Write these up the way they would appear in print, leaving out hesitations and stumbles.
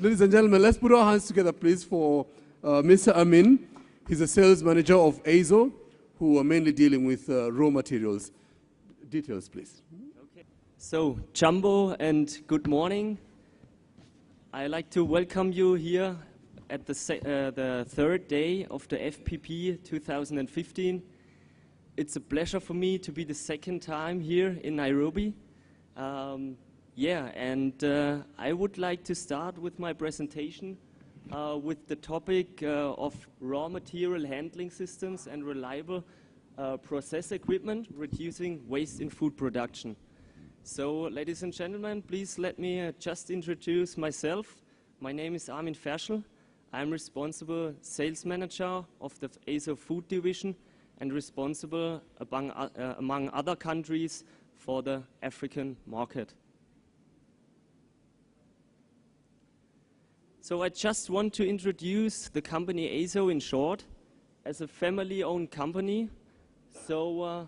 Ladies and gentlemen, let's put our hands together, please, for Mr. Armin. He's a sales manager of AZO, who are mainly dealing with raw materials. Details, please. Okay. So, Jumbo and good morning. I'd like to welcome you here at the third day of the FPPE 2015. It's a pleasure for me to be the second time here in Nairobi. I would like to start with my presentation with the topic of raw material handling systems and reliable process equipment, reducing waste in food production. So, ladies and gentlemen, please let me just introduce myself. My name is Armin Ferschel. I'm responsible sales manager of the AZO Food Division and responsible among other countries for the African market. So I just want to introduce the company AZO in short as a family-owned company. So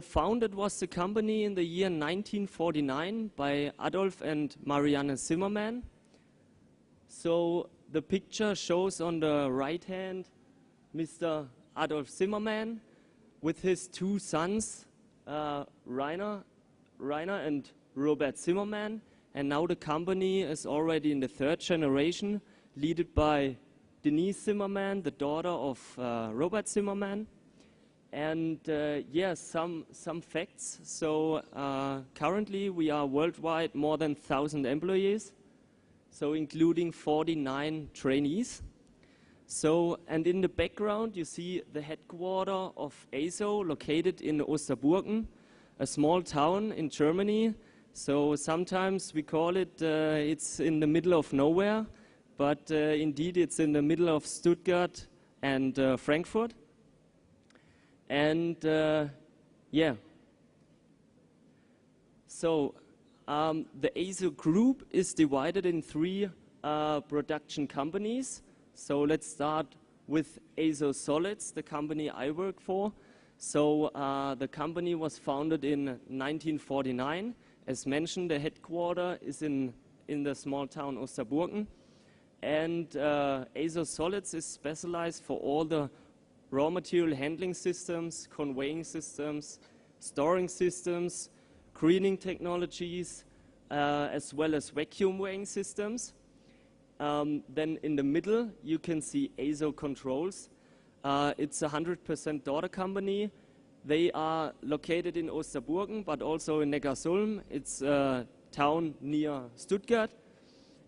founded was the company in the year 1949 by Adolf and Marianne Zimmermann. So the picture shows on the right hand Mr. Adolf Zimmermann with his two sons, Rainer and Robert Zimmermann. And now the company is already in the third generation, led by Denise Zimmermann, the daughter of Robert Zimmermann. And some facts. So currently we are worldwide more than 1,000 employees, so including 49 trainees. So, and in the background you see the headquarters of AZO located in Osterburgen, a small town in Germany. So sometimes we call it, it's in the middle of nowhere, but indeed it's in the middle of Stuttgart and Frankfurt. And so the AZO group is divided in three production companies. So let's start with AZO Solids, the company I work for. So the company was founded in 1949. As mentioned, the headquarters is in the small town Osterburgen. And AZO Solids is specialized for all the raw material handling systems, conveying systems, storing systems, screening technologies, as well as vacuum weighing systems. Then in the middle, you can see AZO Controls. It's a 100% daughter company. They are located in Osterburgen, but also in Neckarsulm. It's a town near Stuttgart.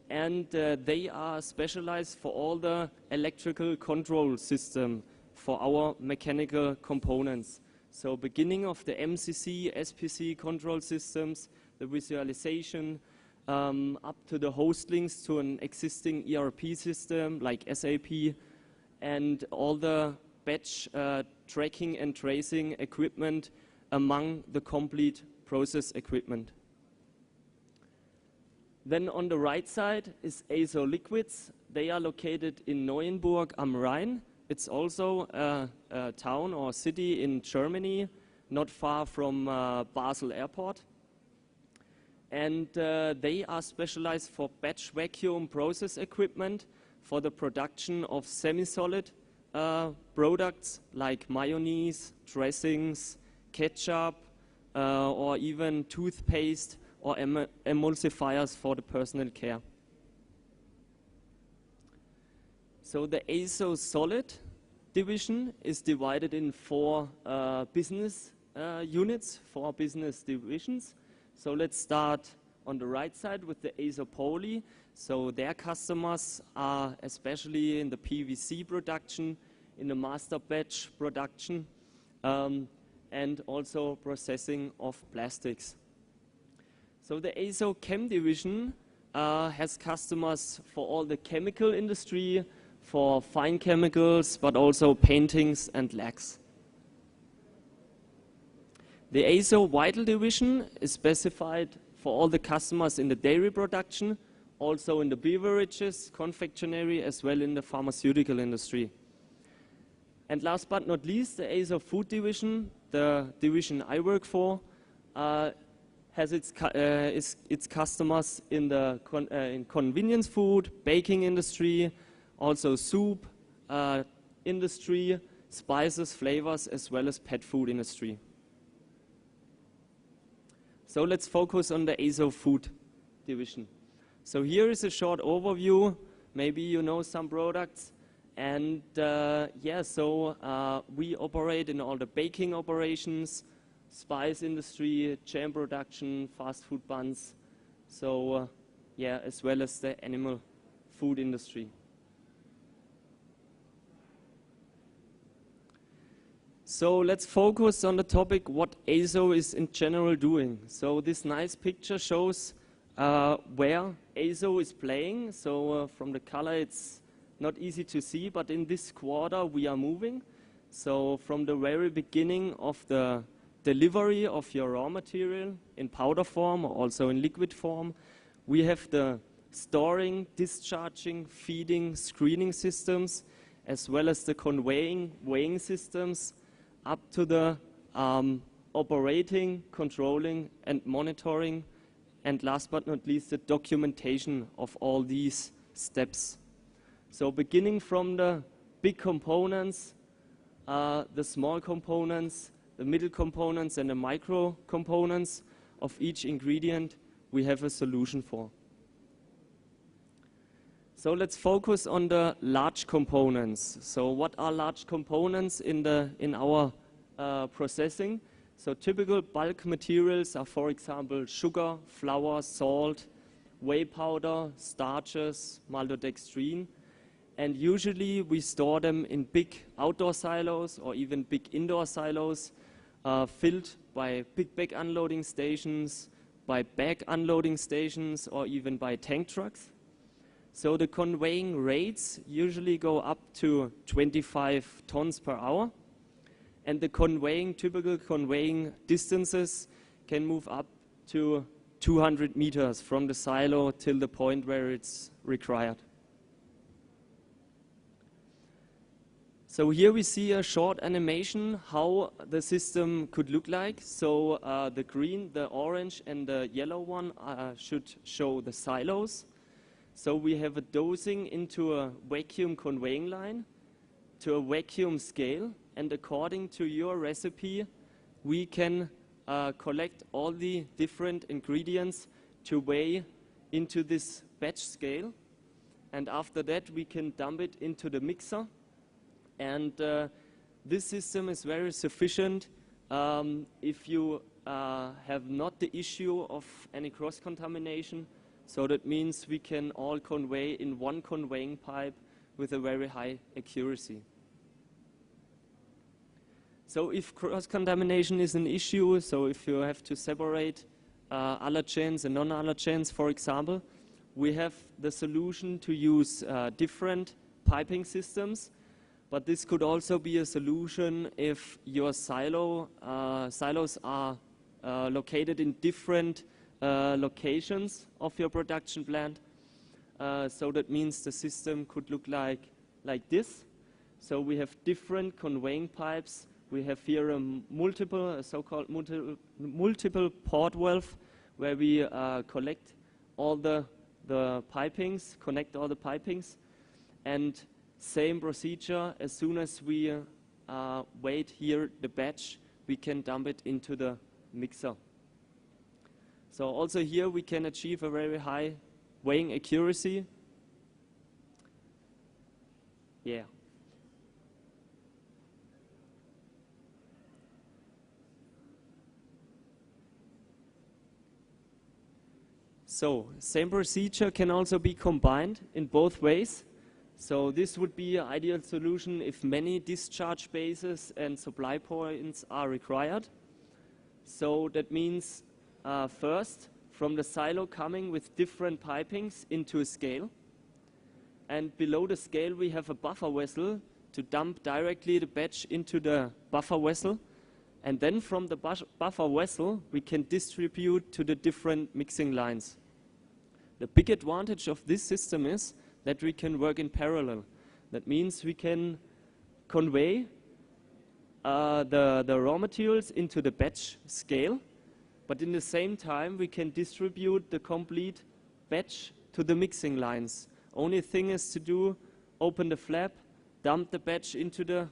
And they are specialized for all the electrical control system for our mechanical components. So beginning of the MCC, SPC control systems, the visualization, up to the host links to an existing ERP system like SAP, and all the batch tracking and tracing equipment among the complete process equipment. Then on the right side is AZO Liquids. They are located in Neuenburg am Rhein. It's also a town or city in Germany, not far from Basel Airport. And they are specialized for batch vacuum process equipment for the production of semi-solid products like mayonnaise, dressings, ketchup, or even toothpaste or emulsifiers for the personal care. So the AZO Solid division is divided in four business units, four business divisions. So let's start on the right side with the AZO Poly. So their customers are especially in the PVC production, in the master batch production, and also processing of plastics. So the AZO Chem division has customers for all the chemical industry, for fine chemicals, but also paintings and lacks. The AZO Vital division is specified for all the customers in the dairy production, also in the beverages, confectionery, as well in the pharmaceutical industry. And last but not least, the AZO Food division, the division I work for, has its customers in the in convenience food, baking industry, also soup industry, spices, flavors, as well as pet food industry. So let's focus on the ASO food division. So here is a short overview. Maybe you know some products. And we operate in all the baking operations, spice industry, jam production, fast food buns. So as well as the animal food industry. So let's focus on the topic what ASO is in general doing. So this nice picture shows where ASO is playing. So from the color it's not easy to see, but in this quarter we are moving. So from the very beginning of the delivery of your raw material in powder form or also in liquid form, we have the storing, discharging, feeding, screening systems, as well as the conveying, weighing systems, up to the operating, controlling, and monitoring, and last but not least, the documentation of all these steps. So beginning from the big components, the small components, the middle components, and the micro components of each ingredient, we have a solution for. So let's focus on the large components. So what are large components in our processing? So typical bulk materials are, for example, sugar, flour, salt, whey powder, starches, maltodextrin. And usually we store them in big outdoor silos or even big indoor silos, filled by big bag unloading stations, by bag unloading stations, or even by tank trucks. So the conveying rates usually go up to 25 tons per hour. And the typical conveying distances can move up to 200 meters from the silo till the point where it's required. So here we see a short animation how the system could look like. So the green, the orange, and the yellow one should show the silos. So we have a dosing into a vacuum conveying line to a vacuum scale, and according to your recipe, we can collect all the different ingredients to weigh into this batch scale. And after that, we can dump it into the mixer. And this system is very sufficient if you have not the issue of any cross-contamination. So that means we can all convey in one conveying pipe with a very high accuracy. So if cross-contamination is an issue, so if you have to separate allergens and non-allergens, for example, we have the solution to use different piping systems. But this could also be a solution if your silos are located in different locations of your production plant. So that means the system could look like this. So we have different conveying pipes. We have here a so-called multiple port valve, where we collect all the pipings, connect all the pipings, and same procedure. As soon as we weight here the batch, we can dump it into the mixer. So also here we can achieve a very high weighing accuracy. Yeah. So same procedure can also be combined in both ways. So this would be an ideal solution if many discharge bases and supply points are required. So that means first, from the silo coming with different pipings into a scale. And below the scale we have a buffer vessel to dump directly the batch into the buffer vessel. And then from the buffer vessel we can distribute to the different mixing lines. The big advantage of this system is that we can work in parallel. That means we can convey the raw materials into the batch scale, But in the same time, we can distribute the complete batch to the mixing lines. Only thing is to do, open the flap, dump the batch into the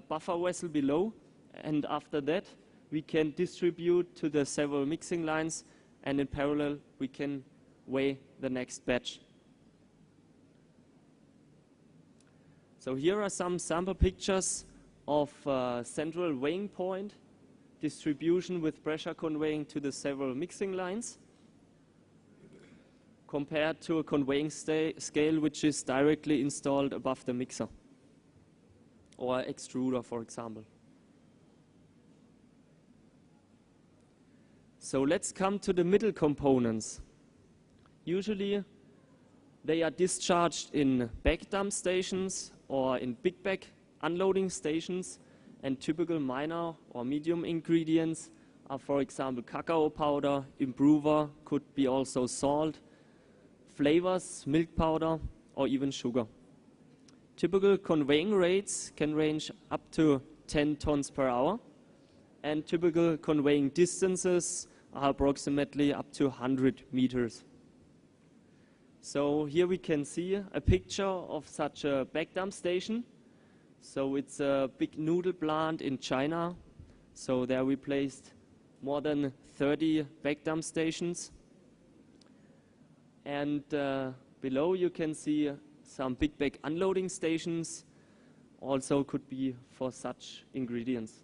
buffer vessel below, and after that, we can distribute to the several mixing lines, and in parallel, we can weigh the next batch. So here are some sample pictures of central weighing point, distribution with pressure conveying to the several mixing lines, compared to a conveying scale which is directly installed above the mixer, or extruder, for example. So let's come to the middle components. Usually they are discharged in back dump stations or in big bag unloading stations, and typical minor or medium ingredients are, for example, cacao powder, improver, could be also salt, flavors, milk powder, or even sugar. Typical conveying rates can range up to 10 tons per hour, and typical conveying distances are approximately up to 100 meters. So here we can see a picture of such a back dump station. So it's a big noodle plant in China. So there we placed more than 30 back dump stations. And below you can see some big bag unloading stations, also could be for such ingredients.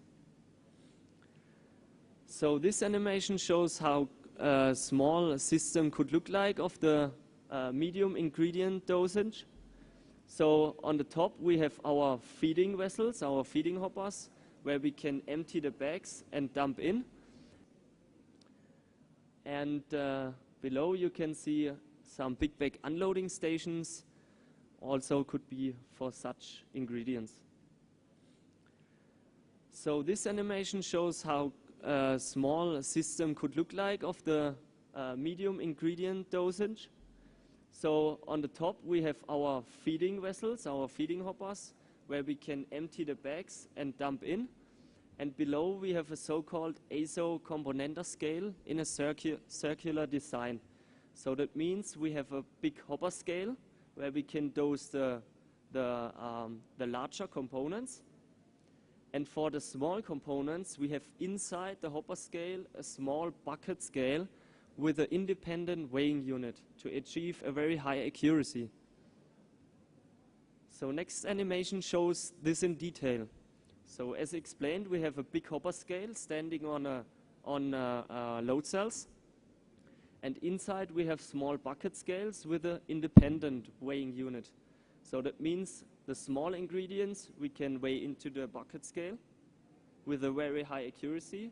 So this animation shows how a small system could look like of the medium ingredient dosage. So on the top we have our feeding vessels, our feeding hoppers, where we can empty the bags and dump in. And below you can see some big bag unloading stations, also could be for such ingredients. So this animation shows how a small system could look like of the medium ingredient dosage. So on the top we have our feeding vessels, our feeding hoppers, where we can empty the bags and dump in. And below we have a so-called ASO componenter scale in a circular design. So that means we have a big hopper scale where we can dose the larger components. And for the small components, we have inside the hopper scale a small bucket scale with an independent weighing unit to achieve a very high accuracy. So next animation shows this in detail. So as explained, we have a big hopper scale standing on load cells. And inside we have small bucket scales with an independent weighing unit. So that means the small ingredients we can weigh into the bucket scale with a very high accuracy.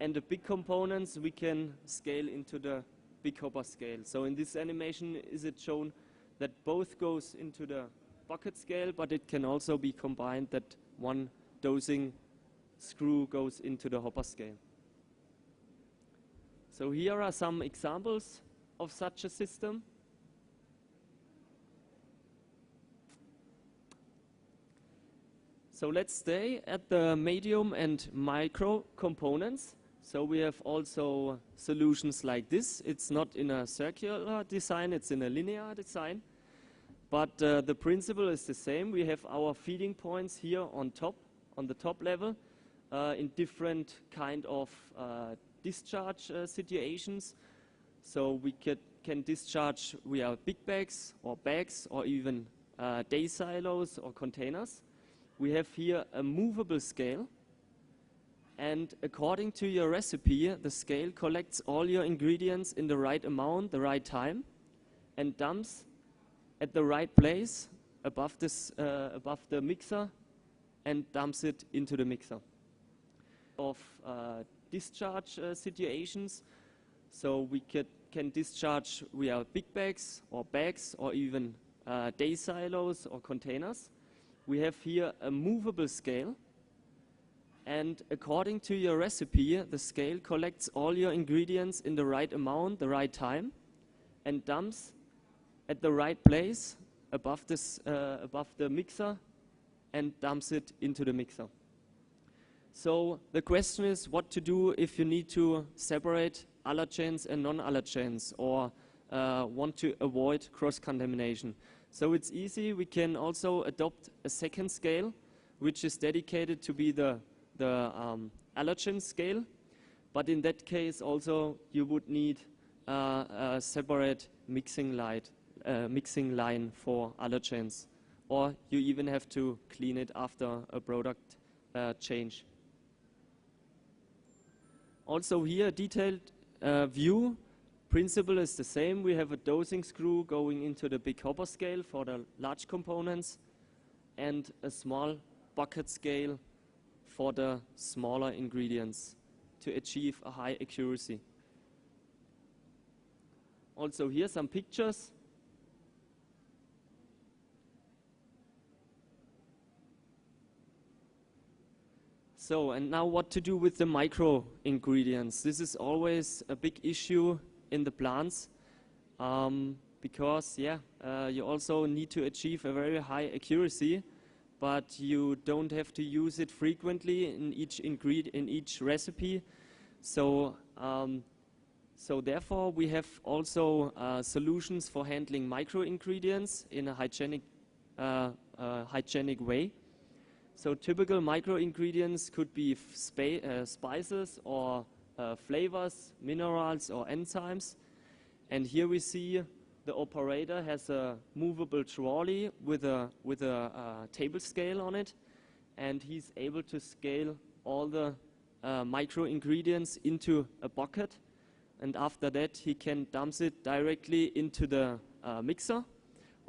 And the big components we can scale into the big hopper scale. So in this animation is it shown that both goes into the bucket scale, but it can also be combined that one dosing screw goes into the hopper scale. So here are some examples of such a system. So let's stay at the medium and micro components. So we have also solutions like this. It's not in a circular design, it's in a linear design. But the principle is the same. We have our feeding points here on top, on the top level, in different kind of discharge situations. So we can discharge via big bags or even day silos or containers. We have here a movable scale, and according to your recipe, the scale collects all your ingredients in the right amount, the right time, and dumps at the right place above the, above the mixer, and dumps it into the mixer. Of discharge situations, so we can discharge via big bags or even day silos or containers. We have here a movable scale, and according to your recipe, the scale collects all your ingredients in the right amount, the right time, and dumps at the right place above this above the mixer, and dumps it into the mixer. So the question is what to do if you need to separate allergens and non-allergens, or want to avoid cross-contamination. So it's easy. We can also adopt a second scale, which is dedicated to be the allergen scale. But in that case also you would need a separate mixing line for allergens, or you even have to clean it after a product change. Also here, a detailed view. Principle is the same. We have a dosing screw going into the big hopper scale for the large components, and a small bucket scale for the smaller ingredients to achieve a high accuracy. Also here some pictures. So, and now what to do with the micro ingredients. This is always a big issue in the plants, because you also need to achieve a very high accuracy, but you don't have to use it frequently in each recipe. So therefore we have also solutions for handling micro ingredients in a hygienic way. So typical micro ingredients could be spices or flavors, minerals or enzymes. And here we see the operator has a movable trolley with a table scale on it, and he's able to scale all the micro ingredients into a bucket, and after that he can dump it directly into the mixer.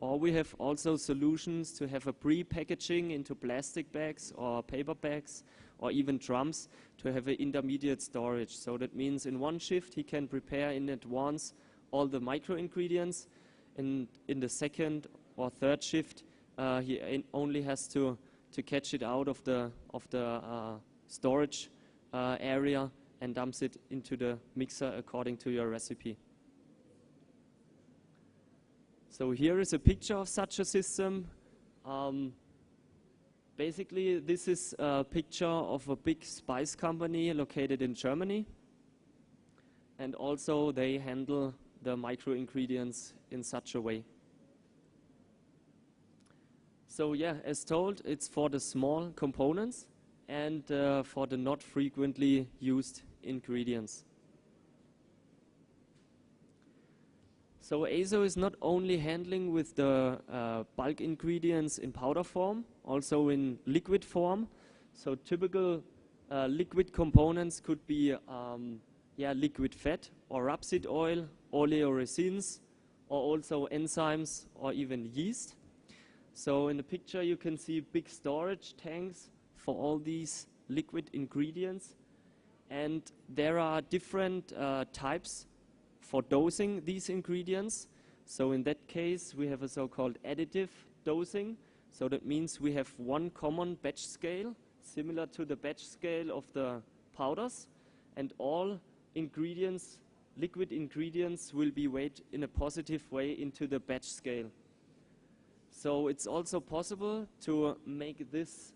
Or we have also solutions to have a pre-packaging into plastic bags or paper bags or even drums to have an intermediate storage. So that means in one shift he can prepare in advance all the micro ingredients, and in the second or third shift he only has to catch it out of the storage area and dumps it into the mixer according to your recipe. So here is a picture of such a system. Basically, this is a picture of a big spice company located in Germany. And also they handle the micro ingredients in such a way. So yeah, as told, it's for the small components and for the not frequently used ingredients. So ASO is not only handling with the bulk ingredients in powder form, also in liquid form. So typical liquid components could be liquid fat or rapeseed oil, oleoresins, or also enzymes or even yeast. So in the picture you can see big storage tanks for all these liquid ingredients, and there are different types for dosing these ingredients. So in that case we have a so-called additive dosing. So that means we have one common batch scale similar to the batch scale of the powders, and all ingredients, liquid ingredients, will be weighed in a positive way into the batch scale. So it's also possible to make this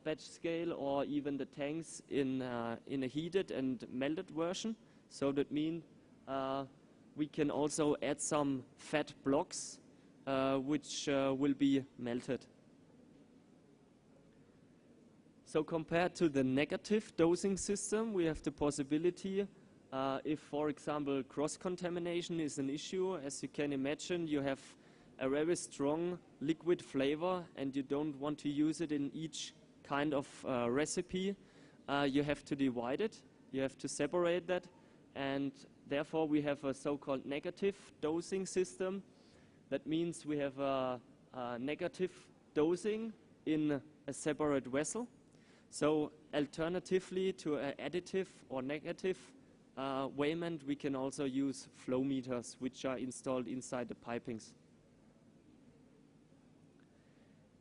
batch scale or even the tanks in a heated and melted version. So that means we can also add some fat blocks which will be melted. So compared to the negative dosing system, we have the possibility, if for example cross-contamination is an issue, as you can imagine, you have a very strong liquid flavor and you don't want to use it in each kind of recipe, you have to divide it, you have to separate that, and therefore we have a so-called negative dosing system. That means we have a negative dosing in a separate vessel. So alternatively to an additive or negative weighment, we can also use flow meters, which are installed inside the pipings.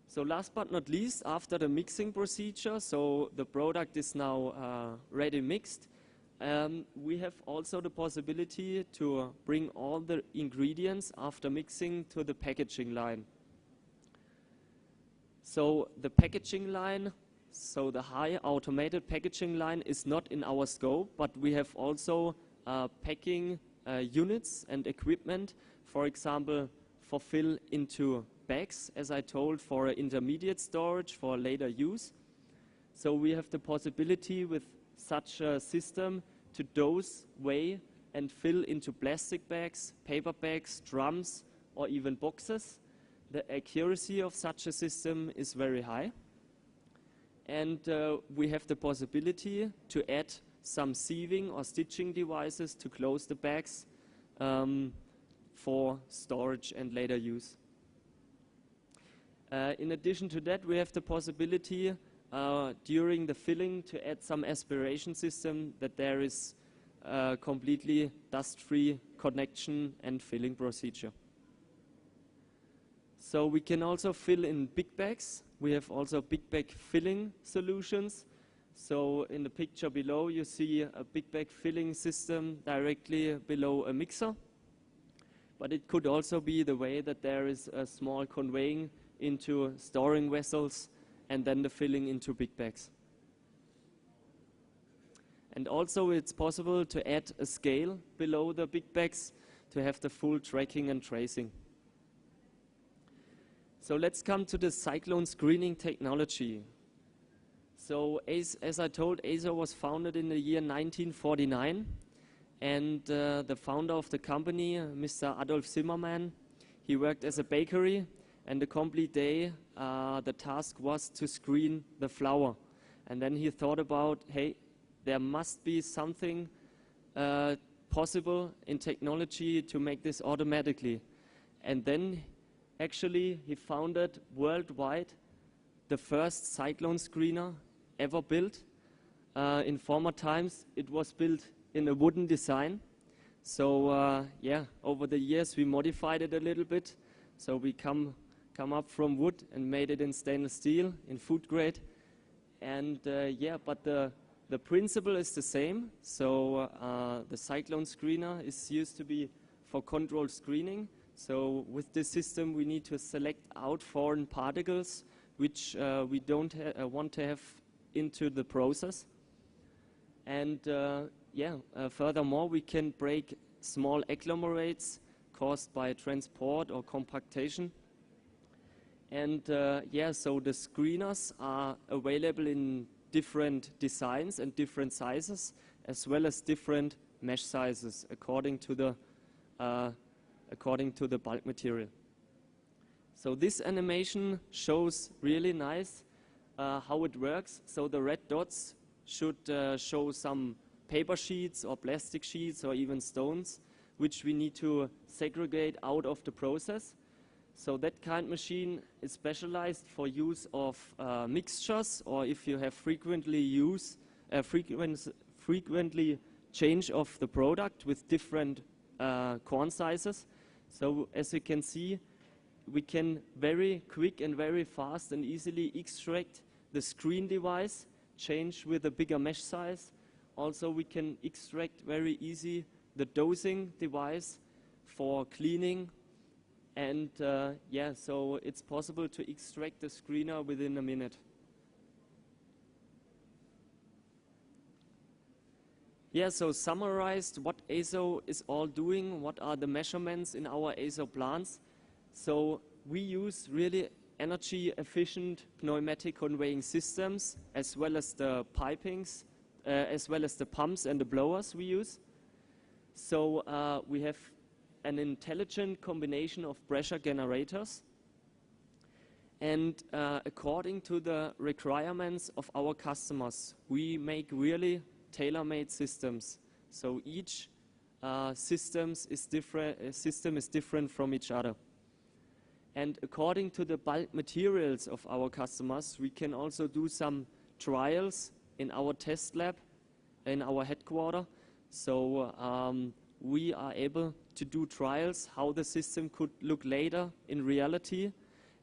So last but not least, after the mixing procedure, so the product is now ready mixed, we have also the possibility to bring all the ingredients after mixing to the packaging line. So the packaging line So the high automated packaging line is not in our scope, but we have also packing units and equipment, for example, for fill into bags, as I told, for intermediate storage for later use. So we have the possibility with such a system to dose, weigh, and fill into plastic bags, paper bags, drums, or even boxes. The accuracy of such a system is very high. And we have the possibility to add some sieving or stitching devices to close the bags for storage and later use. In addition to that, we have the possibility during the filling to add some aspiration system that there is completely dust-free connection and filling procedure. So we can also fill in big bags. We have also big bag filling solutions. So in the picture below you see a big bag filling system directly below a mixer. But it could also be the way that there is a small conveying into storing vessels and then the filling into big bags. And also it's possible to add a scale below the big bags to have the full tracking and tracing. So let's come to the cyclone screening technology. So as I told, ASO was founded in the year 1949, and the founder of the company, Mr. Adolf Zimmermann, he worked as a bakery, and the complete day the task was to screen the flour. And then he thought about, hey, there must be something possible in technology to make this automatically. And then actually he founded worldwide the first cyclone screener ever built. In former times it was built in a wooden design. So yeah, over the years we modified it a little bit. So we come up from wood and made it in stainless steel, in food grade. And yeah, but the principle is the same. So the cyclone screener is used to be for controlled screening. So with this system we need to select out foreign particles which we don't want to have into the process. And yeah, furthermore we can break small agglomerates caused by transport or compactation. And yeah, so the screeners are available in different designs and different sizes, as well as different mesh sizes according to the bulk material. So this animation shows really nice how it works. So the red dots should show some paper sheets or plastic sheets or even stones, which we need to segregate out of the process. So that kind of machine is specialized for use of mixtures, or if you have frequently change of the product with different corn sizes. So as you can see, we can very quick and very fast and easily extract the screen device, change with a bigger mesh size. Also we can extract very easy the dosing device for cleaning. And yeah, so it's possible to extract the screener within a minute. Yeah, so summarized what ASO is all doing, what are the measurements in our ASO plants. So we use really energy efficient pneumatic conveying systems, as well as the pipings, as well as the pumps and the blowers we use. So we have an intelligent combination of pressure generators. And according to the requirements of our customers, we make really tailor-made systems. So each system is different from each other. And according to the bulk materials of our customers, we can also do some trials in our test lab, in our headquarters. So we are able to do trials how the system could look later in reality.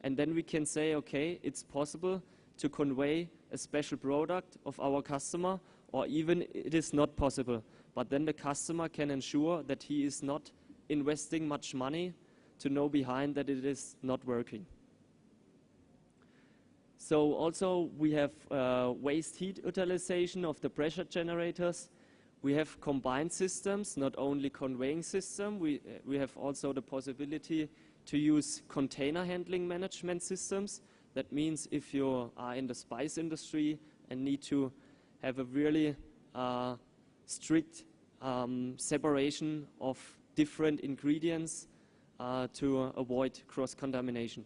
And then we can say, okay, it's possible to convey a special product of our customer, or even it is not possible. But then the customer can ensure that he is not investing much money to know behind that it is not working. So also we have waste heat utilization of the pressure generators. We have combined systems, not only conveying system. We have also the possibility to use container handling management systems. That means if you are in the spice industry and need to have a really strict separation of different ingredients to avoid cross-contamination.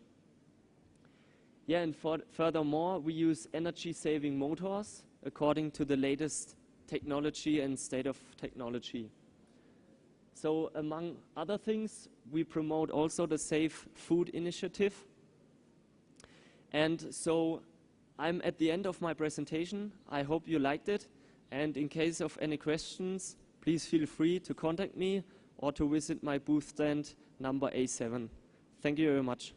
Yeah, and furthermore, we use energy-saving motors according to the latest technology and state of technology. So among other things, we promote also the Safe Food Initiative. And so I'm at the end of my presentation. I hope you liked it. And in case of any questions, please feel free to contact me or to visit my booth stand number A7. Thank you very much.